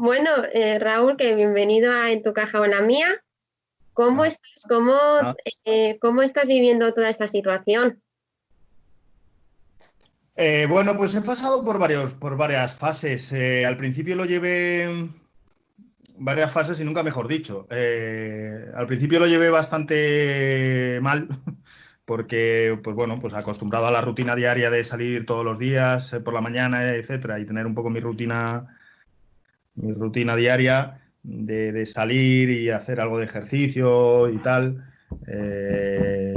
Bueno, Raúl, que bienvenido a En tu caja o en la mía. ¿Cómo Ah, estás? ¿Cómo estás viviendo toda esta situación? bueno, pues he pasado por varias fases. Al principio lo llevé varias fases y nunca mejor dicho. Al principio lo llevé bastante mal porque, pues bueno, pues acostumbrado a la rutina diaria de salir todos los días por la mañana, etcétera, y tener un poco mi rutina diaria de salir y hacer algo de ejercicio y tal,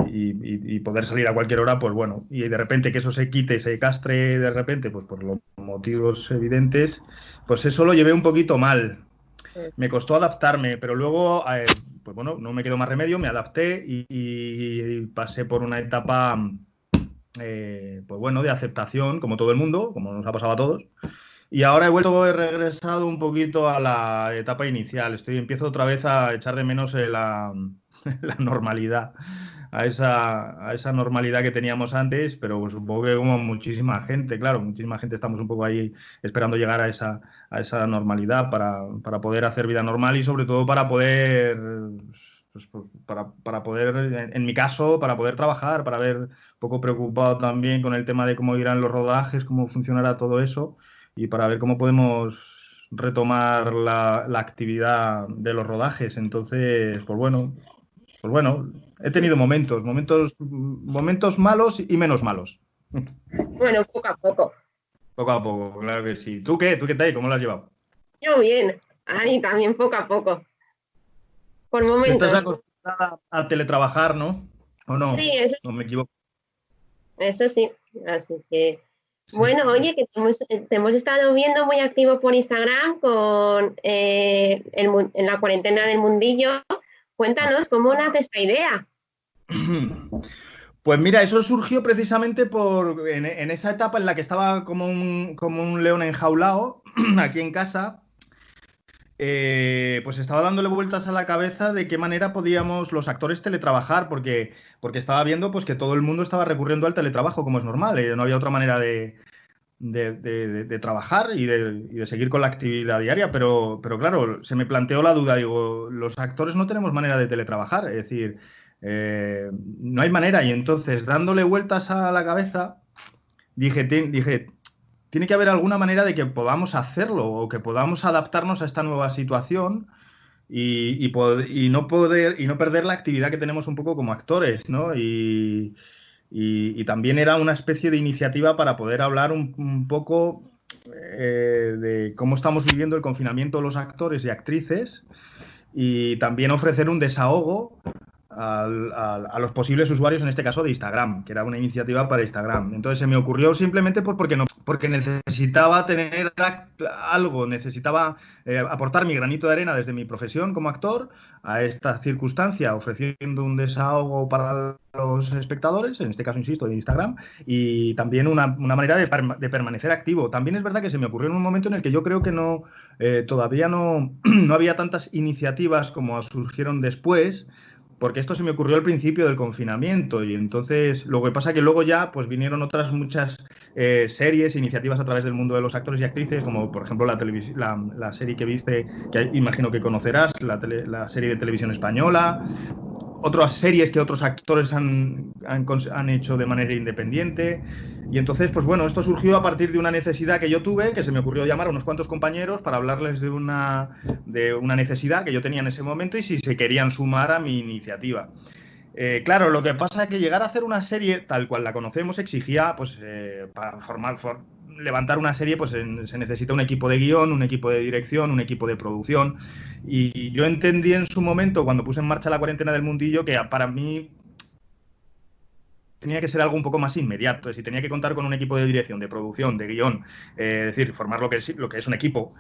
y poder salir a cualquier hora, pues bueno, y de repente que eso se quite, se castre de repente, pues por los motivos evidentes, pues eso lo llevé un poquito mal. Me costó adaptarme, pero luego, pues bueno, no me quedó más remedio, me adapté y pasé por una etapa, pues bueno, de aceptación, como todo el mundo, como nos ha pasado a todos. Y ahora he regresado un poquito a la etapa inicial. Empiezo otra vez a echar de menos la normalidad, a esa normalidad que teníamos antes, pero supongo que como muchísima gente, claro, muchísima gente estamos un poco ahí esperando llegar a esa normalidad para poder hacer vida normal y sobre todo para poder, pues, para poder, en mi caso, para poder trabajar, para ver un poco preocupado también con el tema de cómo irán los rodajes, cómo funcionará todo eso y para ver cómo podemos retomar la actividad de los rodajes. Entonces, pues bueno, he tenido momentos malos y menos malos. Bueno, poco a poco. Poco a poco, claro que sí. ¿Tú qué? ¿Tú qué tal? ¿Cómo lo has llevado? Yo bien, ahí también poco a poco, por Estás momentos. acostumbrada a teletrabajar, ¿no? ¿O no? Sí, eso, ¿No me equivoco? eso sí. Así que, Sí. bueno, oye, que te hemos estado viendo muy activo por Instagram con en la cuarentena del mundillo. Cuéntanos cómo nace esta idea. Pues mira, eso surgió precisamente en esa etapa en la que estaba como un león enjaulado aquí en casa. Pues estaba dándole vueltas a la cabeza de qué manera podíamos los actores teletrabajar, porque estaba viendo pues, que todo el mundo estaba recurriendo al teletrabajo, como es normal, no había otra manera de trabajar y de seguir con la actividad diaria, pero claro, se me planteó la duda, digo, los actores no tenemos manera de teletrabajar, es decir, no hay manera, y entonces dándole vueltas a la cabeza, dije, tiene que haber alguna manera de que podamos hacerlo o que podamos adaptarnos a esta nueva situación y no perder la actividad que tenemos un poco como actores, ¿no? Y también era una especie de iniciativa para poder hablar un poco de cómo estamos viviendo el confinamiento los actores y actrices y también ofrecer un desahogo a los posibles usuarios, en este caso de Instagram, que era una iniciativa para Instagram. Entonces se me ocurrió simplemente porque necesitaba tener algo, necesitaba aportar mi granito de arena desde mi profesión como actor a esta circunstancia, ofreciendo un desahogo para los espectadores, en este caso, insisto, de Instagram, y también una manera de permanecer activo. También es verdad que se me ocurrió en un momento en el que yo creo que todavía no había tantas iniciativas como surgieron después, porque esto se me ocurrió al principio del confinamiento y entonces lo que pasa es que luego ya pues vinieron otras muchas series, iniciativas a través del mundo de los actores y actrices, como por ejemplo la serie que viste, que imagino que conocerás, la serie de televisión española, otras series que otros actores han hecho de manera independiente. Y entonces, pues bueno, esto surgió a partir de una necesidad que yo tuve, que se me ocurrió llamar a unos cuantos compañeros para hablarles de una necesidad que yo tenía en ese momento y si se querían sumar a mi iniciativa. Claro, lo que pasa es que llegar a hacer una serie tal cual la conocemos exigía, pues, para levantar una serie, pues se necesita un equipo de guión, un equipo de dirección, un equipo de producción. Y yo entendí en su momento, cuando puse en marcha la cuarentena del mundillo, que para mí tenía que ser algo un poco más inmediato, es decir, tenía que contar con un equipo de dirección, de producción, de guión, es decir, formar lo que es un equipo,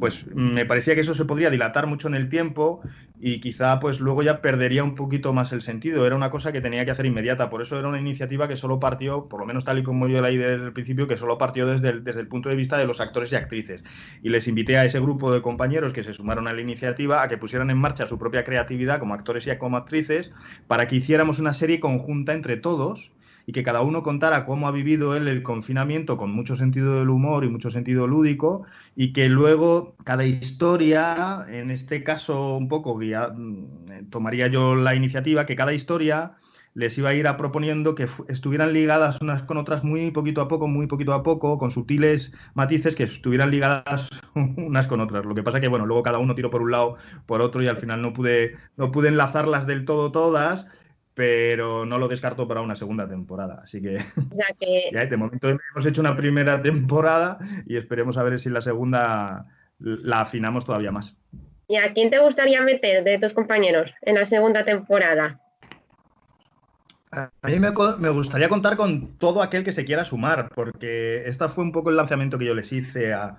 pues me parecía que eso se podría dilatar mucho en el tiempo y quizá pues luego ya perdería un poquito más el sentido, era una cosa que tenía que hacer inmediata, por eso era una iniciativa que solo partió, por lo menos tal y como yo la leí desde el principio, que solo partió desde el punto de vista de los actores y actrices. Y les invité a ese grupo de compañeros que se sumaron a la iniciativa a que pusieran en marcha su propia creatividad como actores y como actrices para que hiciéramos una serie conjunta entre todos y que cada uno contara cómo ha vivido él el confinamiento con mucho sentido del humor y mucho sentido lúdico, y que luego cada historia, en este caso un poco tomaría yo la iniciativa, que cada historia les iba a ir a proponiendo que estuvieran ligadas unas con otras muy poquito a poco, con sutiles matices que estuvieran ligadas unas con otras. Lo que pasa que, bueno, luego cada uno tiró por un lado, por otro, y al final no pude enlazarlas del todo todas, pero no lo descarto para una segunda temporada. Así que O sea que, ya de momento hemos hecho una primera temporada y esperemos a ver si la segunda la afinamos todavía más. ¿y a quién te gustaría meter de tus compañeros en la segunda temporada? A mí me gustaría contar con todo aquel que se quiera sumar, porque esta fue un poco el lanzamiento que yo les hice a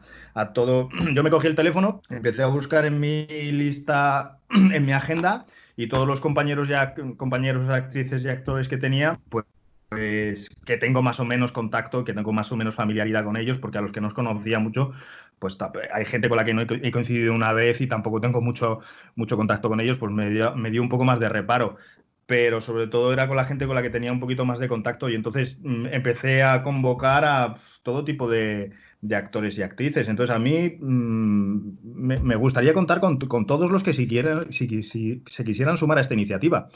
todo. Yo me cogí el teléfono, empecé a buscar en mi lista, en mi agenda, y todos los compañeros, actrices y actores que tenía, pues que tengo más o menos contacto, que tengo más o menos familiaridad con ellos, porque a los que no os conocía mucho, pues hay gente con la que no he coincidido una vez y tampoco tengo mucho contacto con ellos, pues me dio un poco más de reparo, pero sobre todo era con la gente con la que tenía un poquito más de contacto, y entonces empecé a convocar a todo tipo de actores y actrices. Entonces a mí me gustaría contar con todos los que si se quisieran sumar a esta iniciativa,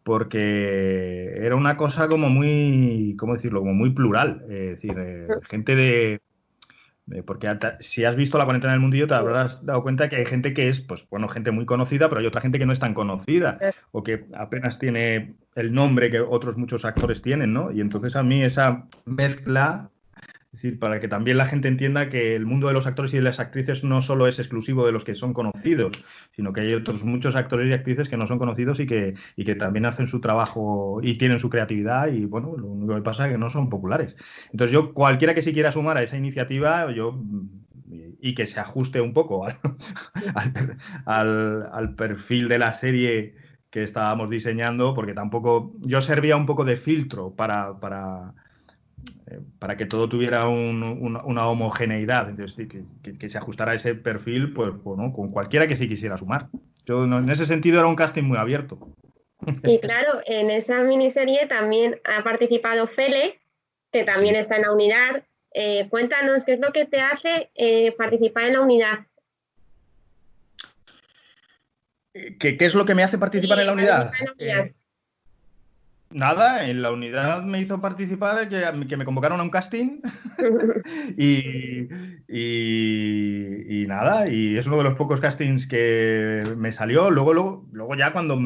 porque era una cosa como muy, ¿cómo decirlo? Como muy plural. Es decir, gente porque si has visto La cuarentena del mundillo, te habrás dado cuenta que hay gente que es, pues bueno, gente muy conocida, pero hay otra gente que no es tan conocida o que apenas tiene el nombre que otros muchos actores tienen, ¿no? Y entonces a mí esa mezcla, es decir, para que también la gente entienda que el mundo de los actores y de las actrices no solo es exclusivo de los que son conocidos, sino que hay otros muchos actores y actrices que no son conocidos y que también hacen su trabajo y tienen su creatividad, y bueno, lo único que pasa es que no son populares. Entonces yo, cualquiera que se quiera sumar a esa iniciativa, y que se ajuste un poco al perfil de la serie que estábamos diseñando, porque tampoco yo servía un poco de filtro para que todo tuviera una homogeneidad, entonces que se ajustara a ese perfil, pues bueno, con cualquiera que se quisiera sumar. Yo, en ese sentido, era un casting muy abierto. Y claro, en esa miniserie también ha participado Fele, que también Sí. está en la unidad. Cuéntanos qué es lo que te hace participar en la unidad. ¿Qué es lo que me hace participar en Sí, la unidad? participar en la unidad. Nada, en la unidad me hizo participar que me convocaron a un casting y, y nada, y es uno de los pocos castings que me salió. Luego ya cuando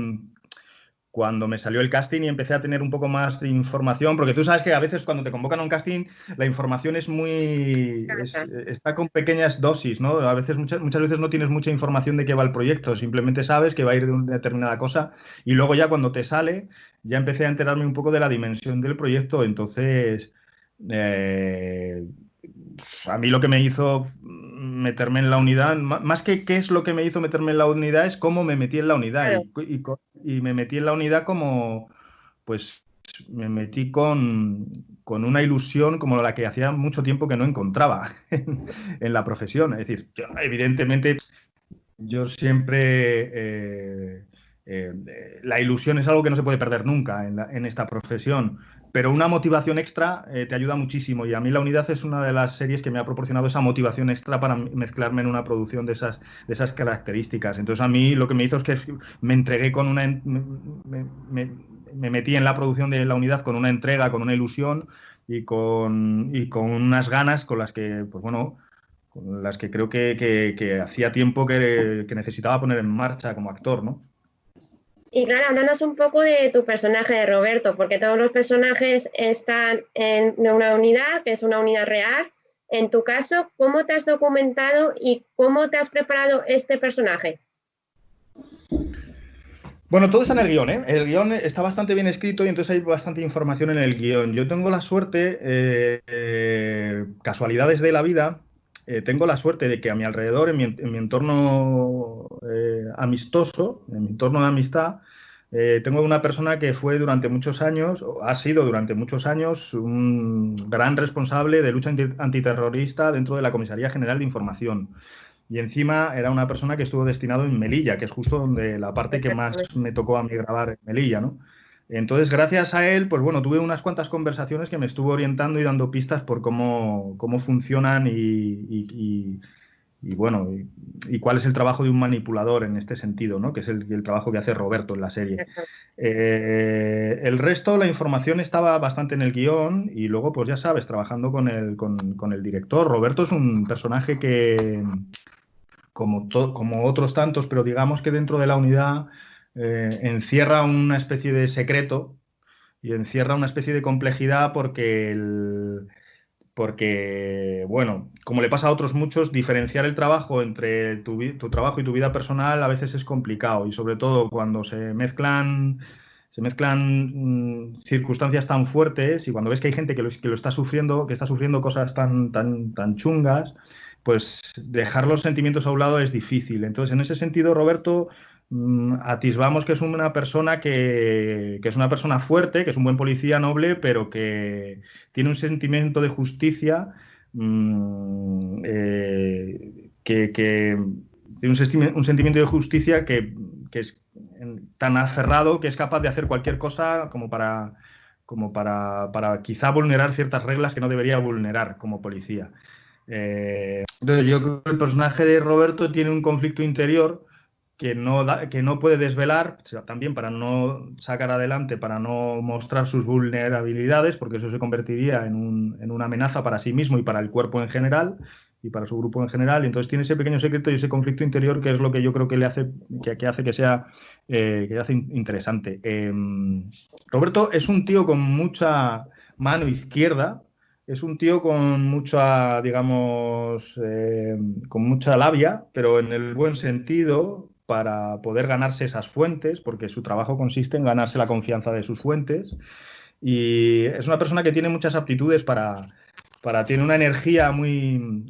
me salió el casting y empecé a tener un poco más de información, porque tú sabes que a veces cuando te convocan a un casting la información está con pequeñas dosis, ¿no? A veces, muchas veces no tienes mucha información de qué va el proyecto, simplemente sabes que va a ir de una determinada cosa, y luego ya cuando te sale, ya empecé a enterarme un poco de la dimensión del proyecto. Entonces eh, a mí lo que me hizo meterme en la unidad, más que qué es lo que me hizo meterme en la unidad, es cómo me metí en la unidad. Claro. Y me metí en la unidad como, pues, me metí con una ilusión como la que hacía mucho tiempo que no encontraba en la profesión. Es decir, evidentemente yo siempre... la ilusión es algo que no se puede perder nunca en esta profesión, pero una motivación extra te ayuda muchísimo, y a mí La Unidad es una de las series que me ha proporcionado esa motivación extra para mezclarme en una producción de esas características. Entonces a mí lo que me hizo es que me entregué me metí en la producción de La Unidad con una entrega, con una ilusión y con unas ganas con las que, pues bueno, con las que creo que hacía tiempo que necesitaba poner en marcha como actor, ¿no? Y claro, háblanos un poco de tu personaje de Roberto, porque todos los personajes están en una unidad, que es una unidad real. En tu caso, ¿cómo te has documentado y cómo te has preparado este personaje? Bueno, todo está en el guión, ¿eh? El guión está bastante bien escrito, y entonces hay bastante información en el guión. Yo tengo la suerte, casualidades de la vida, tengo la suerte de que a mi alrededor, en mi entorno amistoso, en mi entorno de amistad, tengo una persona que fue durante muchos años, o ha sido durante muchos años, un gran responsable de lucha antiterrorista dentro de la Comisaría General de Información. Y encima era una persona que estuvo destinado en Melilla, que es justo donde la parte que más me tocó a mí grabar en Melilla, ¿no? Entonces, gracias a él, pues bueno, tuve unas cuantas conversaciones que me estuvo orientando y dando pistas por cómo funcionan y bueno, y cuál es el trabajo de un manipulador en este sentido, ¿no? Que es el trabajo que hace Roberto en la serie. El resto, la información estaba bastante en el guión y luego, pues ya sabes, trabajando con el director. Roberto es un personaje que, como otros tantos, pero digamos que dentro de la unidad encierra una especie de secreto y encierra una especie de complejidad porque, bueno, como le pasa a otros muchos, diferenciar el trabajo entre tu trabajo y tu vida personal a veces es complicado y sobre todo cuando se mezclan circunstancias tan fuertes y cuando ves que hay gente que lo está sufriendo, que está sufriendo cosas tan chungas, pues dejar los sentimientos a un lado es difícil. Entonces, en ese sentido, Roberto, atisbamos que es una persona que es una persona fuerte, que es un buen policía noble, pero que tiene un sentimiento de justicia que tiene un sentimiento de justicia que es tan aferrado que es capaz de hacer cualquier cosa como para quizá vulnerar ciertas reglas que no debería vulnerar como policía. Entonces yo creo que el personaje de Roberto tiene un conflicto interior que no puede desvelar, o sea, también para no sacar adelante, para no mostrar sus vulnerabilidades, porque eso se convertiría en una amenaza para sí mismo y para el cuerpo en general y para su grupo en general. Y entonces tiene ese pequeño secreto y ese conflicto interior que es lo que yo creo que le hace que hace que sea que hace interesante. Roberto es un tío con mucha mano izquierda. Es un tío con mucha, digamos, con mucha labia, pero en el buen sentido, para poder ganarse esas fuentes, porque su trabajo consiste en ganarse la confianza de sus fuentes. Y es una persona que tiene muchas aptitudes tiene una energía muy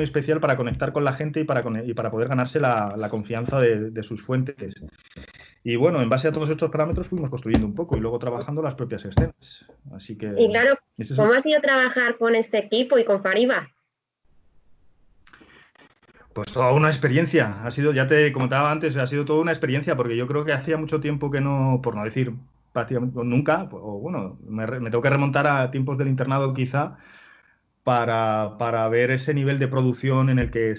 especial para conectar con la gente y para poder ganarse la confianza de sus fuentes. Y bueno, en base a todos estos parámetros fuimos construyendo un poco y luego trabajando las propias escenas. Así que Y claro, ese es el. ¿cómo ha sido trabajar con este equipo y con Fariba? Pues toda una experiencia. Ya te comentaba antes, ha sido toda una experiencia porque yo creo que hacía mucho tiempo que no, por no decir prácticamente nunca, o bueno, me tengo que remontar a tiempos del internado quizá para ver ese nivel de producción en el que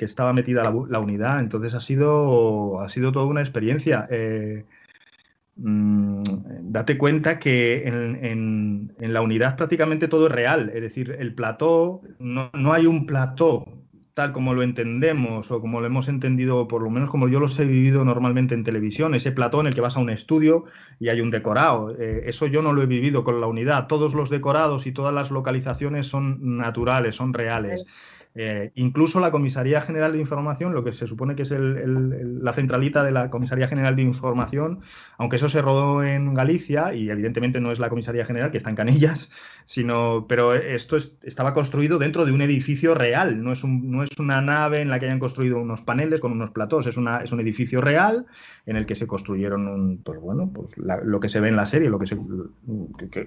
estaba metida la unidad. Entonces ha sido toda una experiencia. Mm, Date cuenta que en la unidad prácticamente todo es real, es decir, el plató, no hay un plató tal como lo entendemos o como lo hemos entendido, por lo menos como yo los he vivido normalmente en televisión, ese plató en el que vas a un estudio y hay un decorado. Eso yo no lo he vivido con la unidad. Todos los decorados y todas las localizaciones son naturales, son reales. Incluso la Comisaría General de Información, lo que se supone que es la centralita de la Comisaría General de Información, aunque eso se rodó en Galicia y evidentemente no es la Comisaría General, que está en Canillas, pero esto estaba construido dentro de un edificio real, no es una nave en la que hayan construido unos paneles con unos platós, es un edificio real en el que se construyeron, pues bueno, pues lo que se ve en la serie,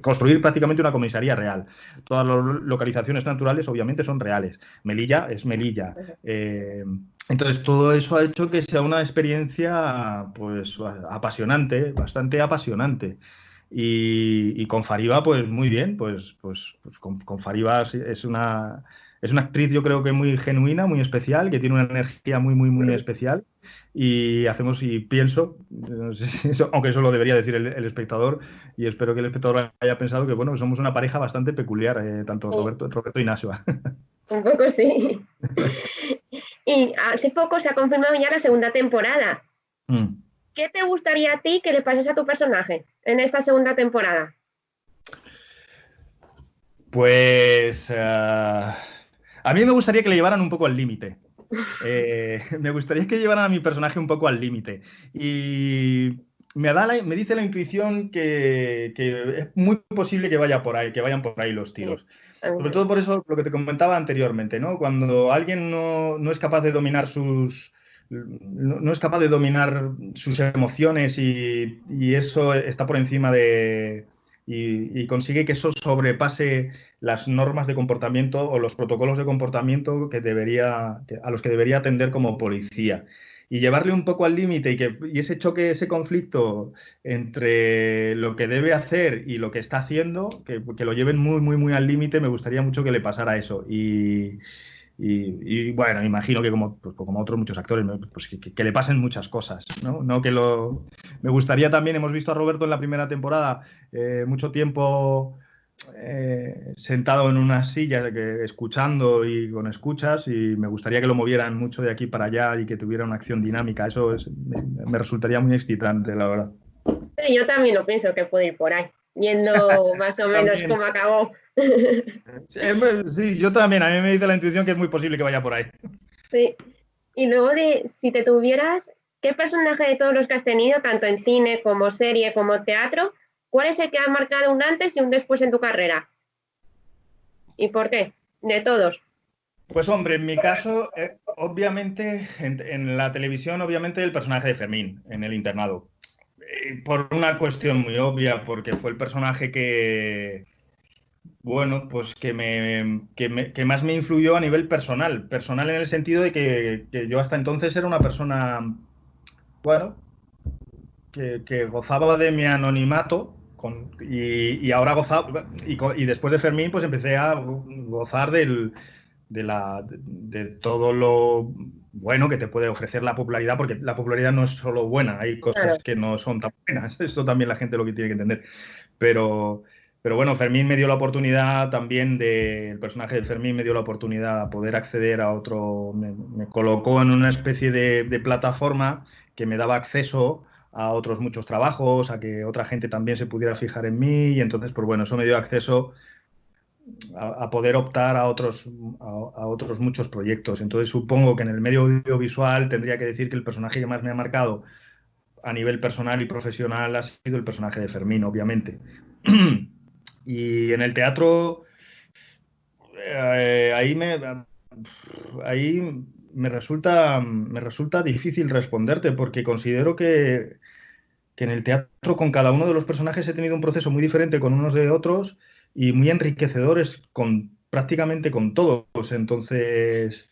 construir prácticamente una comisaría real. Todas las localizaciones naturales obviamente son reales. Melilla es Melilla. Entonces, todo eso ha hecho que sea una experiencia pues apasionante, bastante apasionante. Y con Fariba, pues muy bien, pues con Fariba es una actriz, yo creo que muy genuina, muy especial, que tiene una energía muy, muy, muy especial. Y pienso, no sé si aunque eso lo debería decir el espectador, y espero que el espectador haya pensado que, bueno, que somos una pareja bastante peculiar, tanto Sí, Roberto y Nashua. un poco sí. Y hace poco se ha confirmado ya la segunda temporada. Mm. ¿Qué te gustaría a ti que le pasase a tu personaje en esta segunda temporada? Pues a mí me gustaría que le llevaran un poco al límite. Me gustaría que llevaran a mi personaje un poco al límite. Y me dice la intuición que es muy posible que vaya por ahí, que vayan por ahí los Sí, tiros. Sobre todo por eso, lo que te comentaba anteriormente, ¿no? Cuando alguien no es capaz de dominar no es capaz de dominar sus emociones y eso está por encima y consigue que eso sobrepase las normas de comportamiento o los protocolos de comportamiento a los que debería atender como policía. y llevarle un poco al límite y ese choque, ese conflicto entre lo que debe hacer y lo que está haciendo, que lo lleven muy, muy, muy al límite, me gustaría mucho que le pasara eso. Bueno, imagino que pues como otros muchos actores, ¿no? Pues que le pasen muchas cosas, ¿no? No que lo... Me gustaría también, hemos visto a Roberto en la primera temporada mucho tiempo sentado en una silla escuchando y con escuchas, y me gustaría que lo movieran mucho de aquí para allá y que tuviera una acción dinámica. Eso me resultaría muy excitante, la verdad. Sí, yo también lo pienso que puede ir por ahí, viendo más o menos También. cómo acabó. Sí, sí, yo también. A mí me dice la intuición que es muy posible que vaya por ahí. Sí. Y luego si te tuvieras, ¿qué personaje de todos los que has tenido, tanto en cine como serie como teatro, cuál es el que ha marcado un antes y un después en tu carrera? ¿Y por qué? De todos. Pues hombre, en mi caso, obviamente, en la televisión, obviamente el personaje de Fermín en El Internado. Por una cuestión muy obvia, porque fue el personaje que, bueno, pues que más me influyó a nivel personal. Personal en el sentido de que yo hasta entonces era una persona, bueno, que gozaba de mi anonimato y ahora gozaba, y después de Fermín, pues empecé a gozar de todo lo bueno que te puede ofrecer la popularidad, porque la popularidad no es solo buena, hay cosas Claro. que no son tan buenas. Esto también la gente lo que tiene que entender. Pero, pero bueno, Fermín me dio la oportunidad también el personaje de Fermín me dio la oportunidad a poder acceder a otro, me colocó en una especie de plataforma que me daba acceso a otros muchos trabajos, a que otra gente también se pudiera fijar en mí, y entonces, pues bueno, eso me dio acceso a poder optar a otros muchos proyectos. Entonces supongo que en el medio audiovisual tendría que decir que el personaje que más me ha marcado a nivel personal y profesional ha sido el personaje de Fermín, obviamente. Y en el teatro, eh, ahí me, ahí me resulta difícil responderte, porque considero que en el teatro con cada uno de los personajes he tenido un proceso muy diferente con unos de otros y muy enriquecedores prácticamente con todos. Entonces,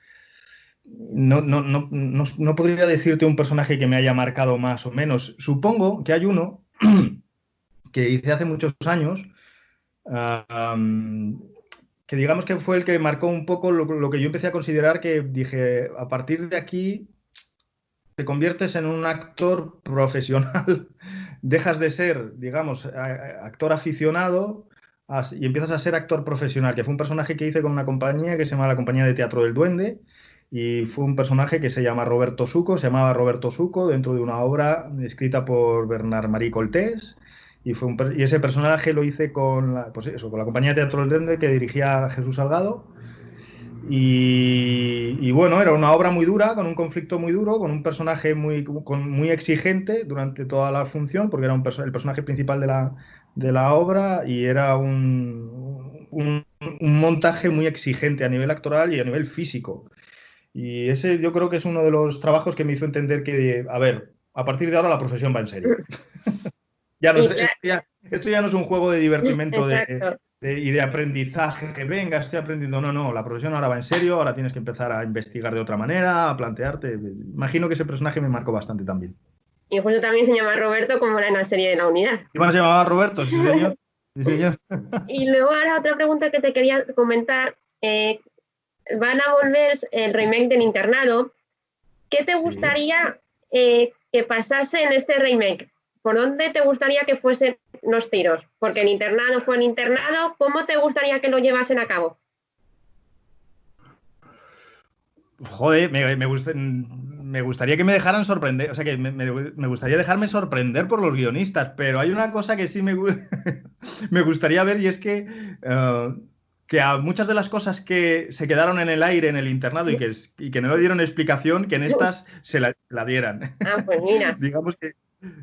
no podría decirte un personaje que me haya marcado más o menos. Supongo que hay uno que hice hace muchos años, um, que digamos que fue el que marcó un poco lo que yo empecé a considerar, que dije, a partir de aquí te conviertes en un actor profesional, dejas de ser, digamos, actor aficionado y empiezas a ser actor profesional, que fue un personaje que hice con una compañía que se llama la Compañía de Teatro del Duende, y fue un personaje que se llamaba Roberto Suco, dentro de una obra escrita por Bernard Marie Coltés, y ese personaje lo hice pues eso, con la Compañía de Teatro del Duende, que dirigía Jesús Salgado. Y bueno, era una obra muy dura, con un conflicto muy duro, con un personaje muy exigente durante toda la función, porque era el personaje principal de la obra, y era un montaje muy exigente a nivel actoral y a nivel físico. Y ese yo creo que es uno de los trabajos que me hizo entender que, a ver, a partir de ahora la profesión va en serio. Ya no, Y claro, esto ya no es un juego de divertimento exacto. y de aprendizaje, que venga, estoy aprendiendo. No, no, la profesión ahora va en serio, ahora tienes que empezar a investigar de otra manera, a plantearte. Imagino que ese personaje me marcó bastante también. Y justo también se llama Roberto como era en la serie de la unidad. Iván se llamaba Roberto, sí señor. Sí, señor. Y luego ahora otra pregunta que te quería comentar. Van a volver el remake del Internado. ¿Qué te Sí. gustaría que pasase en este remake? ¿Por dónde te gustaría que fuesen los tiros? Porque el internado fue el internado. ¿Cómo te gustaría que lo llevasen a cabo? Joder, me gustaría que me dejaran sorprender, o sea, que me gustaría dejarme sorprender por los guionistas, pero hay una cosa que sí me gustaría ver, y es que a muchas de las cosas que se quedaron en el aire en el internado y que no le dieron explicación, que en estas la dieran. Ah, pues mira. Digamos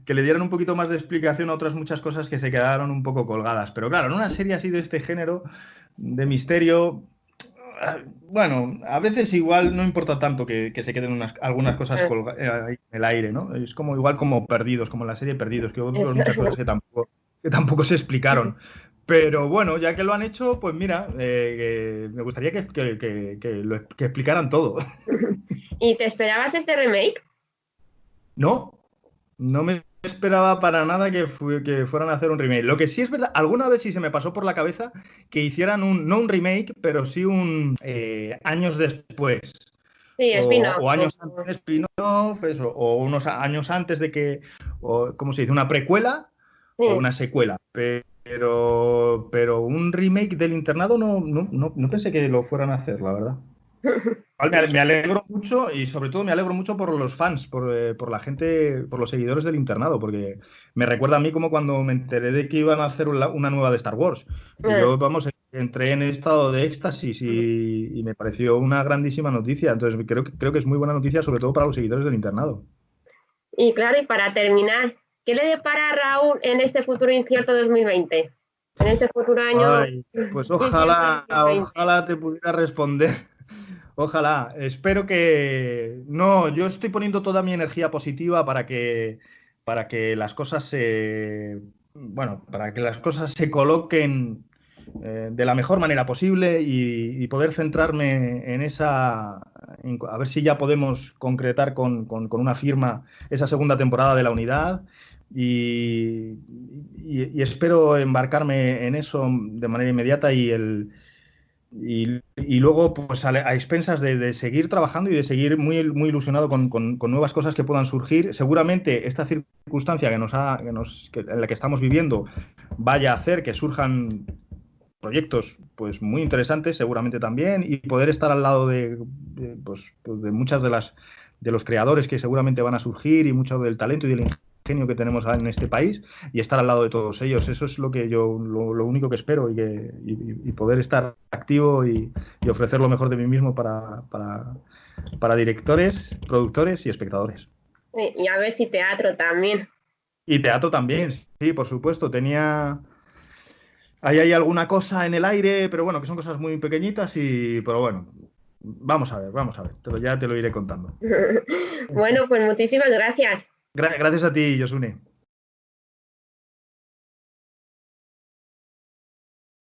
que le dieran un poquito más de explicación a otras muchas cosas que se quedaron un poco colgadas. Pero claro, en una serie así de este género, de misterio, bueno, a veces igual no importa tanto que se queden algunas cosas ahí en el aire, ¿no? Es como igual como Perdidos, como la serie Perdidos, que hubo muchas cosas que tampoco se explicaron. Pero bueno, ya que lo han hecho, pues mira, me gustaría que explicaran todo. ¿Y te esperabas este remake? No, no me esperaba para nada que fueran a hacer un remake. Lo que sí es verdad, alguna vez sí se me pasó por la cabeza que hicieran no un remake, pero sí un años después. Sí, spin-off. O años antes de spin-off, eso, o unos años antes de que, o, ¿cómo se dice? Una precuela o Sí. una secuela. Pero un remake del internado no pensé que lo fueran a hacer, la verdad. Me alegro mucho y sobre todo me alegro mucho por los fans, por la gente, por los seguidores del internado, porque me recuerda a mí como cuando me enteré de que iban a hacer una nueva de Star Wars. Y Ah, yo, vamos, entré en estado de éxtasis y me pareció una grandísima noticia. Entonces creo que es muy buena noticia, sobre todo para los seguidores del internado. y claro, y para terminar, ¿qué le depara a Raúl en este futuro incierto 2020? En este futuro año Ay, pues incierto ojalá, 2020. ojalá te pudiera responder. Ojalá, espero que... No, yo estoy poniendo toda mi energía positiva para que las cosas se... Bueno, para que las cosas se coloquen de la mejor manera posible y poder centrarme en esa... a ver si ya podemos concretar con una firma esa segunda temporada de la unidad y espero embarcarme en eso de manera inmediata y luego, pues a expensas de seguir trabajando y de seguir muy ilusionado con nuevas cosas que puedan surgir. Seguramente esta circunstancia en la que estamos viviendo vaya a hacer que surjan proyectos pues, muy interesantes, seguramente también, y poder estar al lado pues, de muchas de los creadores que seguramente van a surgir y mucho del talento y del ingenio que tenemos en este país y estar al lado de todos ellos. Eso es lo que lo único que espero y poder estar activo y ofrecer lo mejor de mí mismo para directores, productores y espectadores. Y a ver si teatro también. Y teatro también, sí, por supuesto. Ahí hay alguna cosa en el aire, pero bueno, que son cosas muy pequeñitas pero bueno, vamos a ver, ya te lo iré contando. Bueno, pues muchísimas gracias. Gracias a ti, Josune.